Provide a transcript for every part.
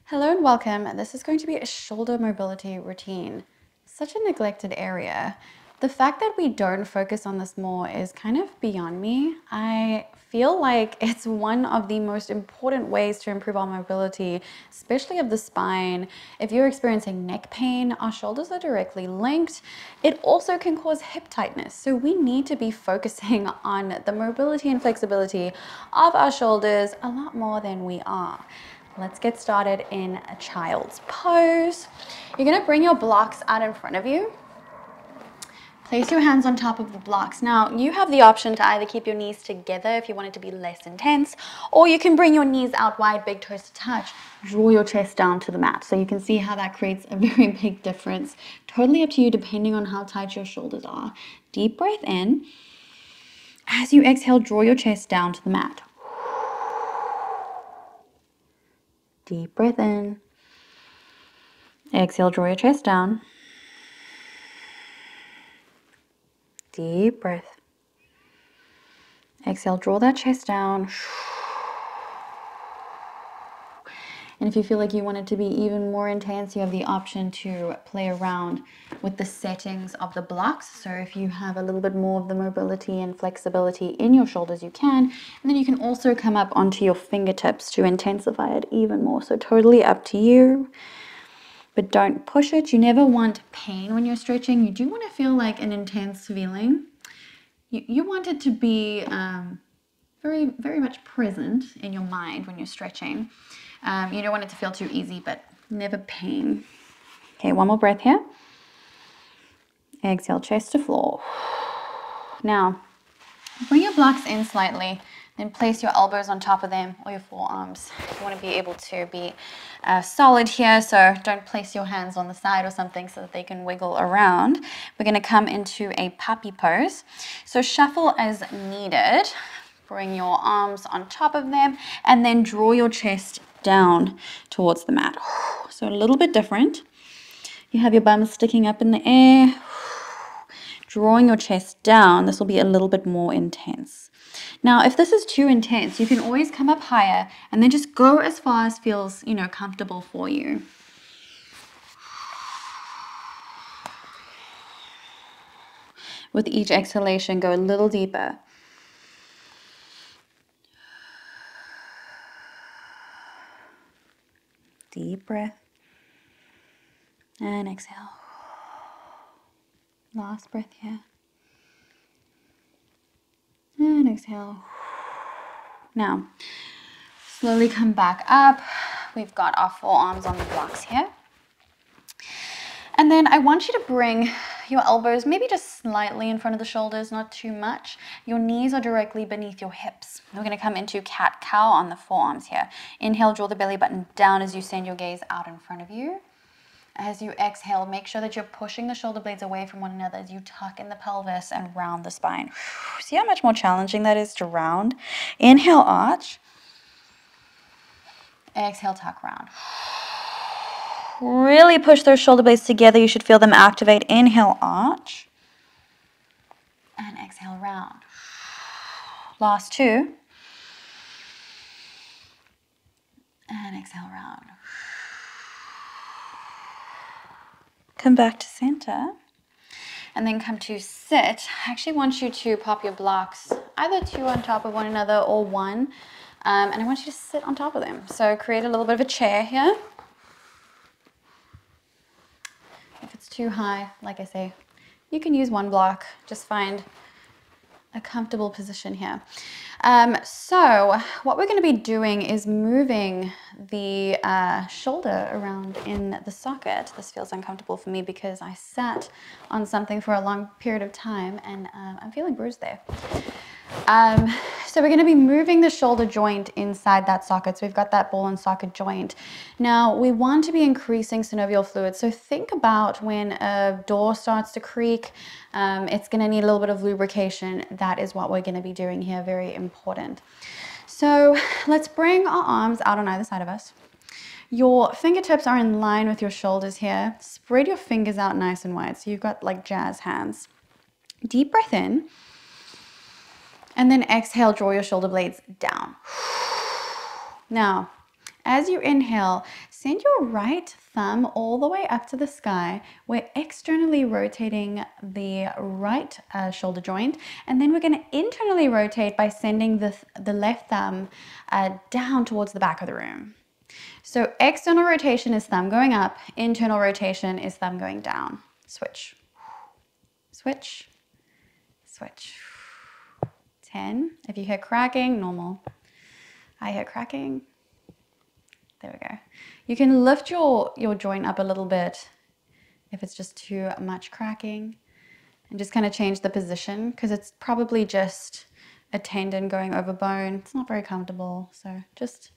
Hello and welcome. This is going to be a shoulder mobility routine. Such a neglected area. The fact that we don't focus on this more is kind of beyond me. I feel like it's one of the most important ways to improve our mobility, especially of the spine. If you're experiencing neck pain, our shoulders are directly linked. It also can cause hip tightness. So we need to be focusing on the mobility and flexibility of our shoulders a lot more than we are. Let's get started in a child's pose. You're gonna bring your blocks out in front of you. Place your hands on top of the blocks. Now, you have the option to either keep your knees together if you want it to be less intense, or you can bring your knees out wide, big toes to touch. Draw your chest down to the mat. So you can see how that creates a very big difference. Totally up to you depending on how tight your shoulders are. Deep breath in. As you exhale, draw your chest down to the mat. Deep breath in. Exhale, draw your chest down. Deep breath. Exhale, draw that chest down. And if you feel like you want it to be even more intense, you have the option to play around with the settings of the blocks. So if you have a little bit more of the mobility and flexibility in your shoulders, you can. And then you can also come up onto your fingertips to intensify it even more. So totally up to you. But don't push it. You never want pain when you're stretching. You do want to feel like an intense feeling. You want it to be very, very much present in your mind when you're stretching. You don't want it to feel too easy, but never pain. Okay, one more breath here. Exhale, chest to floor. Now, bring your blocks in slightly. Then place your elbows on top of them or your forearms. You want to be able to be solid here, so don't place your hands on the side or something so that they can wiggle around. We're going to come into a puppy pose. So shuffle as needed. Bring your arms on top of them and then draw your chest down towards the mat. So a little bit different. You have your bum sticking up in the air. Drawing your chest down, this will be a little bit more intense. Now, if this is too intense, you can always come up higher and then just go as far as feels, comfortable for you. With each exhalation, go a little deeper. Deep breath. And exhale. Last breath here. And exhale. Now, slowly come back up. We've got our forearms on the blocks here. And then I want you to bring your elbows maybe just slightly in front of the shoulders, not too much. Your knees are directly beneath your hips. We're going to come into cat-cow on the forearms here. Inhale, draw the belly button down as you send your gaze out in front of you. As you exhale, make sure that you're pushing the shoulder blades away from one another as you tuck in the pelvis and round the spine. See how much more challenging that is to round? Inhale, arch. Exhale, tuck, round. Really push those shoulder blades together. You should feel them activate. Inhale, arch. And exhale, round. Last two. And exhale, round. Come back to center. And then come to sit. I actually want you to pop your blocks, either two on top of one another or one. And I want you to sit on top of them. So create a little bit of a chair here. If it's too high, like I say, you can use one block. Just find a comfortable position here. So what we're going to be doing is moving the shoulder around in the socket. This feels uncomfortable for me because I sat on something for a long period of time and I'm feeling bruised there. So we're going to be moving the shoulder joint inside that socket. So we've got that ball and socket joint. Now we want to be increasing synovial fluid. So think about when a door starts to creak, it's going to need a little bit of lubrication. That is what we're going to be doing here. Very important. So let's bring our arms out on either side of us. Your fingertips are in line with your shoulders here. Spread your fingers out nice and wide. So you've got like jazz hands. Deep breath in. And then exhale, draw your shoulder blades down. Now, As you inhale, send your right thumb all the way up to the sky. We're externally rotating the right shoulder joint, and then we're going to internally rotate by sending the left thumb down towards the back of the room. So external rotation is thumb going up, internal rotation is thumb going down. Switch, switch, switch. 10. If you hear cracking, normal. I hear cracking. There we go. You can lift your joint up a little bit if it's just too much cracking, and just kind of change the position because it's probably just a tendon going over bone. It's not very comfortable, so just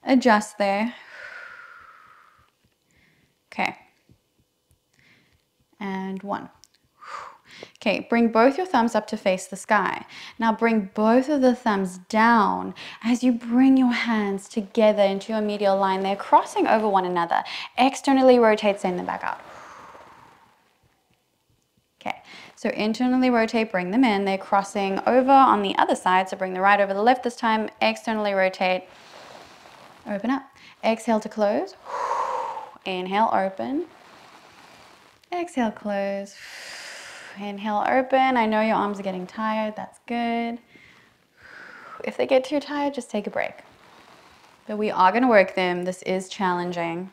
adjust there. Okay. And 1. Okay, bring both your thumbs up to face the sky. Now bring both of the thumbs down as you bring your hands together into your medial line. They're crossing over one another. Externally rotate, send them back out. Okay, so internally rotate, bring them in. They're crossing over on the other side, so bring the right over the left this time. Externally rotate, open up. Exhale to close. Inhale, open. Exhale, close. Inhale, open. I know your arms are getting tired. That's good. If they get too tired, just take a break. But we are going to work them. This is challenging.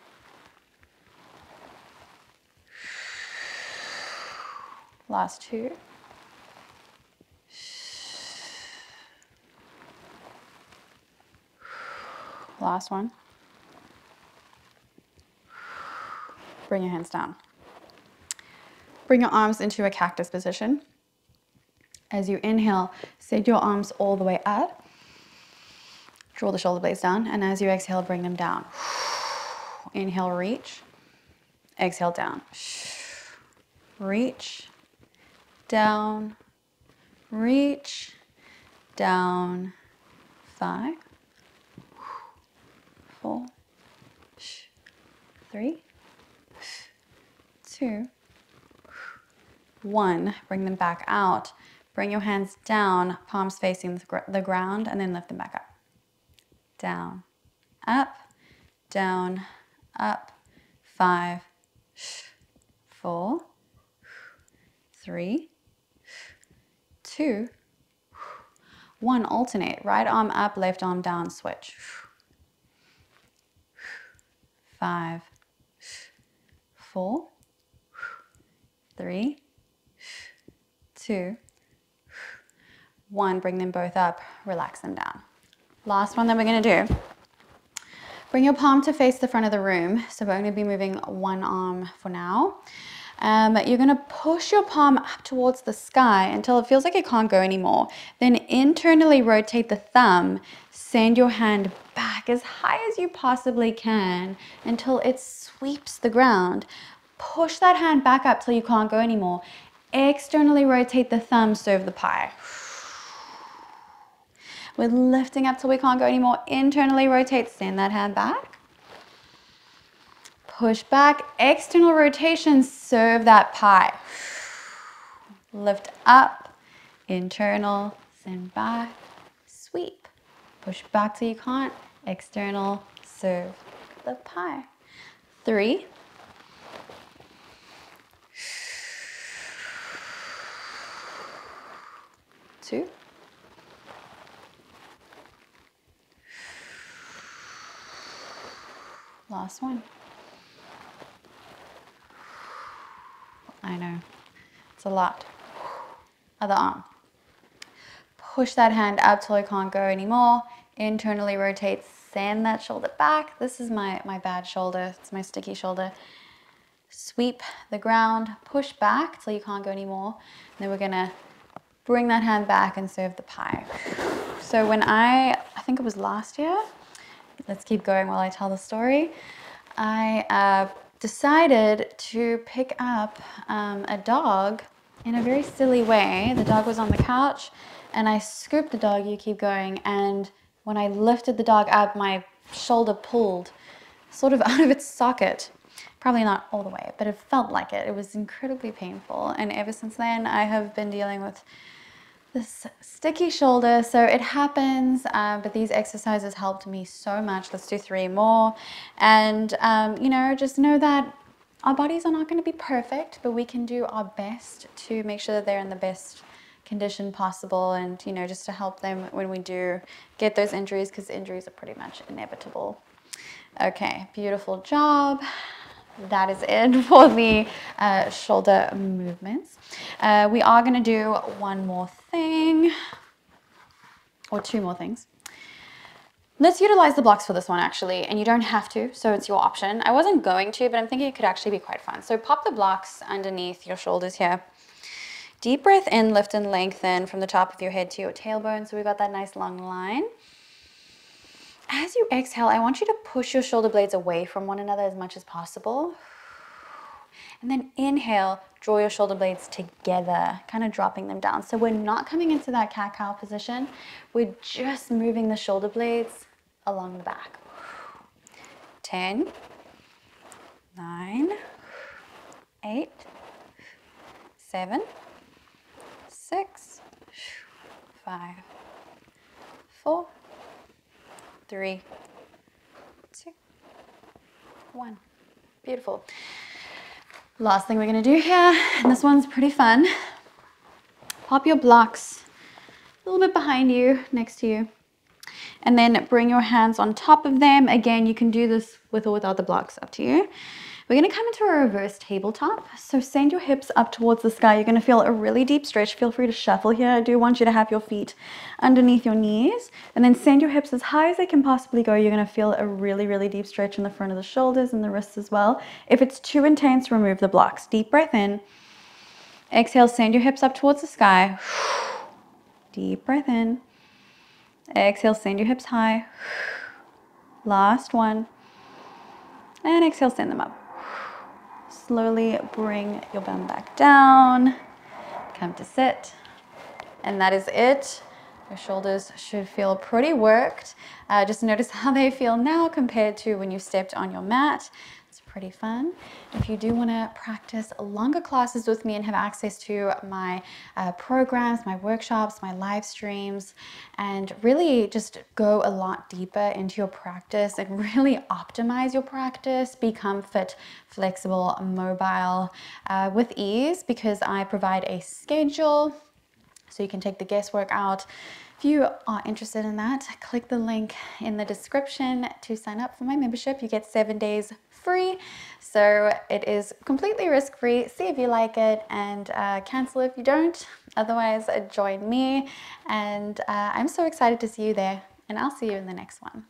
Last 2. Last one. Bring your hands down. Bring your arms into a cactus position. As you inhale, send your arms all the way up. Draw the shoulder blades down, and as you exhale, bring them down. Inhale, reach. Exhale, down. Reach, down, reach, down. 5, 4, 3, 2, 1. Bring them back out. Bring your hands down, palms facing the ground, and then lift them back up. Down, up, down, up. 5, 4, 3, 2, 1. Alternate. Right arm up, left arm down, switch. 5, 4, 3, 2, 1. Bring them both up, relax them down. Last one that we're going to do. Bring your palm to face the front of the room. So we're going to be moving one arm for now. You're going to push your palm up towards the sky until it feels like it can't go anymore. Then internally rotate the thumb. Send your hand back as high as you possibly can until it sweeps the ground. Push that hand back up till you can't go anymore. Externally rotate the thumb, serve the pie. We're lifting up till we can't go anymore. Internally rotate, send that hand back. Push back, external rotation, serve that pie. Lift up, internal, send back, sweep. Push back till you can't, external, serve the pie. 3, 2, last one. I know, it's a lot. Other arm. Push that hand up till I can't go anymore. Internally rotate, send that shoulder back. This is my bad shoulder, it's my sticky shoulder. Sweep the ground, push back till you can't go anymore. And then we're gonna bring that hand back and serve the pie. So when I think it was last year, let's keep going while I tell the story. I decided to pick up a dog in a very silly way. The dog was on the couch and I scooped the dog, you keep going, and when I lifted the dog up, my shoulder pulled sort of out of its socket. Probably not all the way, but it felt like it. It was incredibly painful. And ever since then, I have been dealing with this sticky shoulder. So it happens, but these exercises helped me so much. Let's do 3 more. And, you know, just know that our bodies are not going to be perfect, but we can do our best to make sure that they're in the best condition possible, and, you know, just to help them when we do get those injuries, because injuries are pretty much inevitable. Okay, beautiful job. That is it for the shoulder movements. We are going to do one more thing, or 2 more things. Let's utilize the blocks for this one, actually, and you don't have to, so it's your option. I wasn't going to, but I'm thinking it could actually be quite fun. So pop the blocks underneath your shoulders here. Deep breath in, lift and lengthen from the top of your head to your tailbone. So we've got that nice long line. As you exhale, I want you to push your shoulder blades away from one another as much as possible. And then inhale, draw your shoulder blades together, kind of dropping them down. So we're not coming into that cat-cow position. We're just moving the shoulder blades along the back. 10, 9, 8, 7, 6, 5, 4, 3, 2, 1. Beautiful. Last thing we're going to do here, and this one's pretty fun. Pop your blocks a little bit behind you, next to you, and then bring your hands on top of them. Again, you can do this with or without the blocks, up to you. We're going to come into a reverse tabletop. So send your hips up towards the sky. You're going to feel a really deep stretch. Feel free to shuffle here. I do want you to have your feet underneath your knees, and then send your hips as high as they can possibly go. You're going to feel a really, really deep stretch in the front of the shoulders and the wrists as well. If it's too intense, remove the blocks. Deep breath in. Exhale, send your hips up towards the sky. Deep breath in. Exhale, send your hips high. Last one. And exhale, send them up. Slowly bring your bum back down. Come to sit. And that is it. Your shoulders should feel pretty worked. Just notice how they feel now compared to when you stepped on your mat. It's pretty fun. If you do want to practice longer classes with me and have access to my programs, my workshops, my live streams, and really just go a lot deeper into your practice and really optimize your practice, become fit, flexible, mobile with ease, because I provide a schedule so you can take the guesswork out. If you are interested in that, click the link in the description to sign up for my membership. You get 7 days free, so it is completely risk-free. See if you like it, and cancel if you don't. Otherwise, join me, and I'm so excited to see you there, and I'll see you in the next one.